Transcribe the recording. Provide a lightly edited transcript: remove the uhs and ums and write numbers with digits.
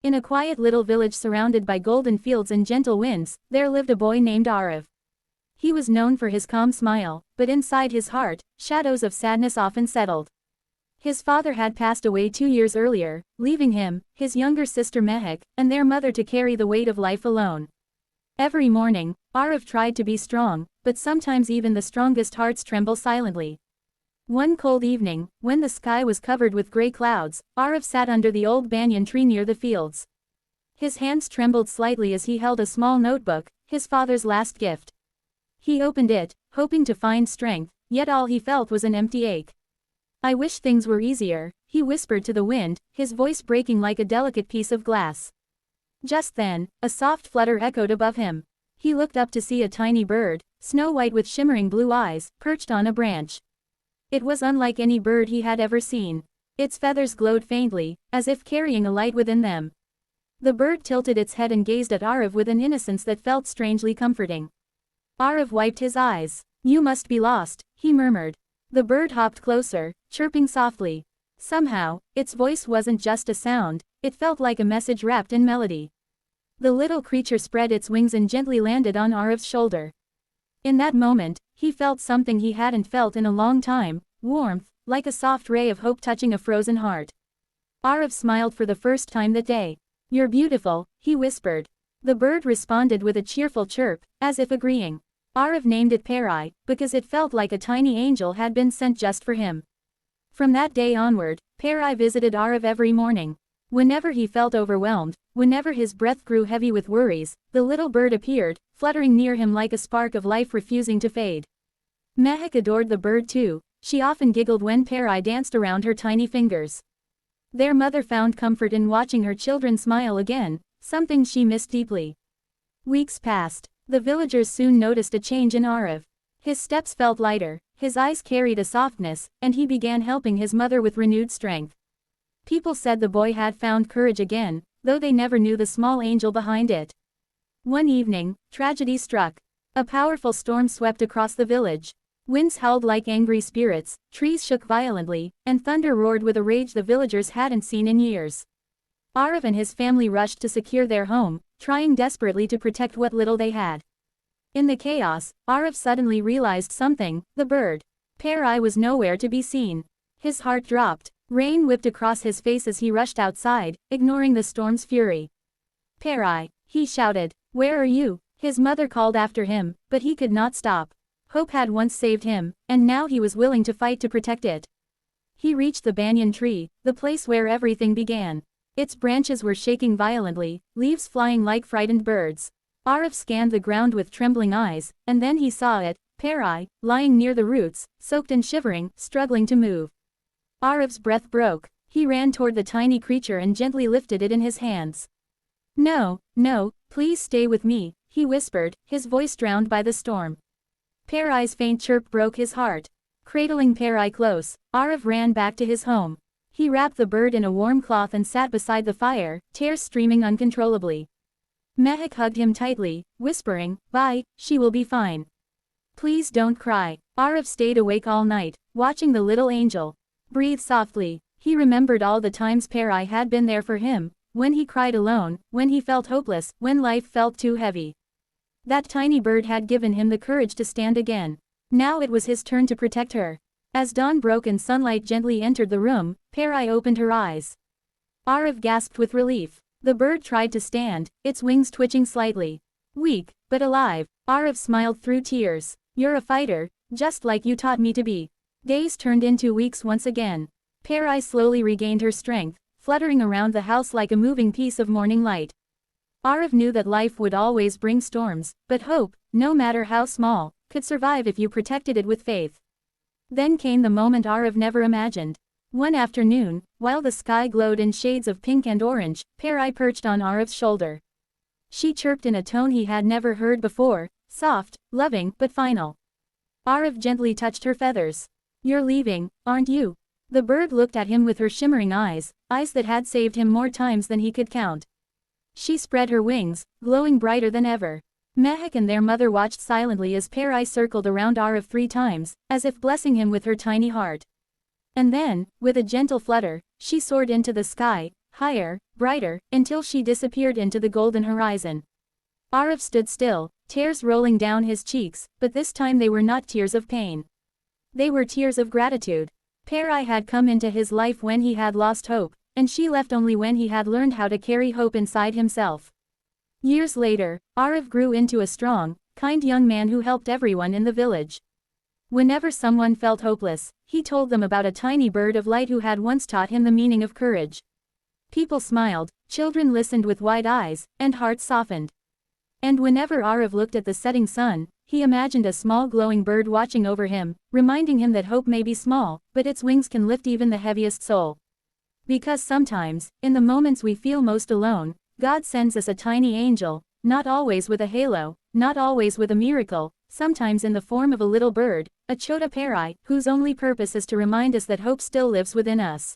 In a quiet little village surrounded by golden fields and gentle winds, there lived a boy named Arif. He was known for his calm smile, but inside his heart, shadows of sadness often settled. His father had passed away 2 years earlier, leaving him, his younger sister Mehak, and their mother to carry the weight of life alone. Every morning, Arif tried to be strong, but sometimes even the strongest hearts tremble silently. One cold evening, when the sky was covered with gray clouds, Arif sat under the old banyan tree near the fields. His hands trembled slightly as he held a small notebook, his father's last gift. He opened it, hoping to find strength, yet all he felt was an empty ache. "I wish things were easier," he whispered to the wind, his voice breaking like a delicate piece of glass. Just then, a soft flutter echoed above him. He looked up to see a tiny bird, snow-white with shimmering blue eyes, perched on a branch. It was unlike any bird he had ever seen. Its feathers glowed faintly, as if carrying a light within them. The bird tilted its head and gazed at Arif with an innocence that felt strangely comforting. Arif wiped his eyes. "You must be lost," he murmured. The bird hopped closer, chirping softly. Somehow, its voice wasn't just a sound, it felt like a message wrapped in melody. The little creature spread its wings and gently landed on Arif's shoulder. In that moment, he felt something he hadn't felt in a long time, warmth, like a soft ray of hope touching a frozen heart. Arif smiled for the first time that day. "You're beautiful," he whispered. The bird responded with a cheerful chirp, as if agreeing. Arif named it Pari, because it felt like a tiny angel had been sent just for him. From that day onward, Pari visited Arif every morning. Whenever he felt overwhelmed, whenever his breath grew heavy with worries, the little bird appeared, fluttering near him like a spark of life refusing to fade. Mehak adored the bird too. She often giggled when Pari danced around her tiny fingers. Their mother found comfort in watching her children smile again, something she missed deeply. Weeks passed. The villagers soon noticed a change in Arif. His steps felt lighter, his eyes carried a softness, and he began helping his mother with renewed strength. People said the boy had found courage again, though they never knew the small angel behind it. One evening, tragedy struck. A powerful storm swept across the village. Winds howled like angry spirits, trees shook violently, and thunder roared with a rage the villagers hadn't seen in years. Arif and his family rushed to secure their home, trying desperately to protect what little they had. In the chaos, Arif suddenly realized something: the bird, Pari, was nowhere to be seen. His heart dropped. Rain whipped across his face as he rushed outside, ignoring the storm's fury. "Pari," he shouted, "where are you?" His mother called after him, but he could not stop. Hope had once saved him, and now he was willing to fight to protect it. He reached the banyan tree, the place where everything began. Its branches were shaking violently, leaves flying like frightened birds. Arif scanned the ground with trembling eyes, and then he saw it, Pari, lying near the roots, soaked and shivering, struggling to move. Arif's breath broke. He ran toward the tiny creature and gently lifted it in his hands. "No, no, please stay with me," he whispered, his voice drowned by the storm. Pari's faint chirp broke his heart. Cradling Pari close, Arif ran back to his home. He wrapped the bird in a warm cloth and sat beside the fire, tears streaming uncontrollably. Mehak hugged him tightly, whispering, "Bye, she will be fine. Please don't cry." Arif stayed awake all night, watching the little angel breathe softly. He remembered all the times Pari had been there for him, when he cried alone, when he felt hopeless, when life felt too heavy. That tiny bird had given him the courage to stand again. Now it was his turn to protect her. As dawn broke and sunlight gently entered the room, Pari opened her eyes. Arif gasped with relief. The bird tried to stand, its wings twitching slightly. Weak, but alive, Arif smiled through tears. "You're a fighter, just like you taught me to be." Days turned into weeks once again. Pari slowly regained her strength, fluttering around the house like a moving piece of morning light. Arif knew that life would always bring storms, but hope, no matter how small, could survive if you protected it with faith. Then came the moment Arif never imagined. One afternoon, while the sky glowed in shades of pink and orange, Pari perched on Arif's shoulder. She chirped in a tone he had never heard before, soft, loving, but final. Arif gently touched her feathers. "You're leaving, aren't you?" The bird looked at him with her shimmering eyes, eyes that had saved him more times than he could count. She spread her wings, glowing brighter than ever. Mehak and their mother watched silently as Pari circled around Arif 3 times, as if blessing him with her tiny heart. And then, with a gentle flutter, she soared into the sky, higher, brighter, until she disappeared into the golden horizon. Arif stood still, tears rolling down his cheeks, but this time they were not tears of pain. They were tears of gratitude. Pari had come into his life when he had lost hope, and she left only when he had learned how to carry hope inside himself. Years later, Arif grew into a strong, kind young man who helped everyone in the village. Whenever someone felt hopeless, he told them about a tiny bird of light who had once taught him the meaning of courage. People smiled, children listened with wide eyes, and hearts softened. And whenever Arif looked at the setting sun, he imagined a small glowing bird watching over him, reminding him that hope may be small, but its wings can lift even the heaviest soul. Because sometimes, in the moments we feel most alone, God sends us a tiny angel, not always with a halo, not always with a miracle, sometimes in the form of a little bird, a Chhota Pari, whose only purpose is to remind us that hope still lives within us.